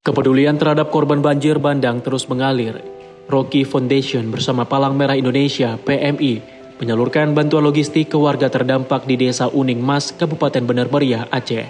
Kepedulian terhadap korban banjir bandang terus mengalir. Rocky Foundation bersama Palang Merah Indonesia (PMI) menyalurkan bantuan logistik ke warga terdampak di Desa Uning Mas, Kabupaten Bener Meriah, Aceh.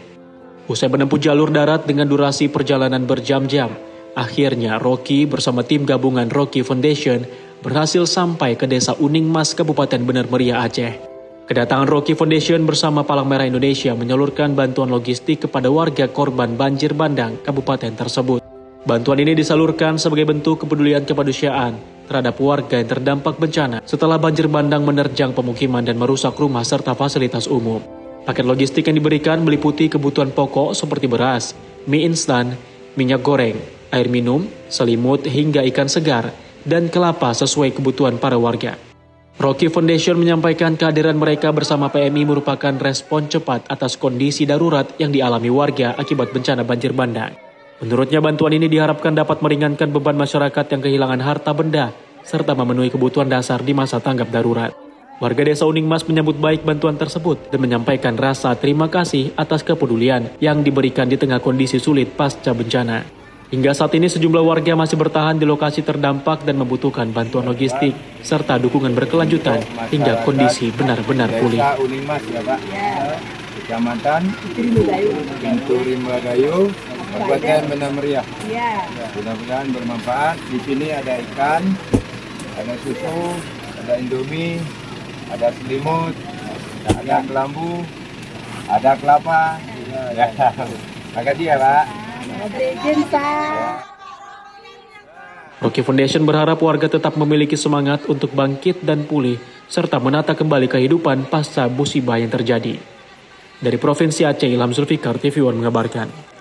Usai menempuh jalur darat dengan durasi perjalanan berjam-jam, akhirnya Rocky bersama tim gabungan Rocky Foundation berhasil sampai ke Desa Uning Mas, Kabupaten Bener Meriah, Aceh. Kedatangan Rocky Foundation bersama Palang Merah Indonesia menyalurkan bantuan logistik kepada warga korban banjir bandang kabupaten tersebut. Bantuan ini disalurkan sebagai bentuk kepedulian kemanusiaan terhadap warga yang terdampak bencana setelah banjir bandang menerjang pemukiman dan merusak rumah serta fasilitas umum. Paket logistik yang diberikan meliputi kebutuhan pokok seperti beras, mie instan, minyak goreng, air minum, selimut hingga ikan segar, dan kelapa sesuai kebutuhan para warga. Rocky Foundation menyampaikan kehadiran mereka bersama PMI merupakan respon cepat atas kondisi darurat yang dialami warga akibat bencana banjir bandang. Menurutnya bantuan ini diharapkan dapat meringankan beban masyarakat yang kehilangan harta benda serta memenuhi kebutuhan dasar di masa tanggap darurat. Warga Desa Uning Mas menyambut baik bantuan tersebut dan menyampaikan rasa terima kasih atas kepedulian yang diberikan di tengah kondisi sulit pasca bencana. Hingga saat ini sejumlah warga masih bertahan di lokasi terdampak dan membutuhkan bantuan logistik serta dukungan berkelanjutan hingga kondisi benar-benar pulih. Desa Uning Mas ya Pak, Kecamatan Pinturi Meladayu, Kabupaten Bener Meriah. Mudah-mudahan bermanfaat. Di sini ada ikan, ada susu, ada indomie, ada selimut, ada kelambu, ada kelapa. Ya, makasih ya Pak. Rocky Foundation berharap warga tetap memiliki semangat untuk bangkit dan pulih, serta menata kembali kehidupan pasca musibah yang terjadi. Dari Provinsi Aceh, Ilham Zulfikar, TV One mengabarkan.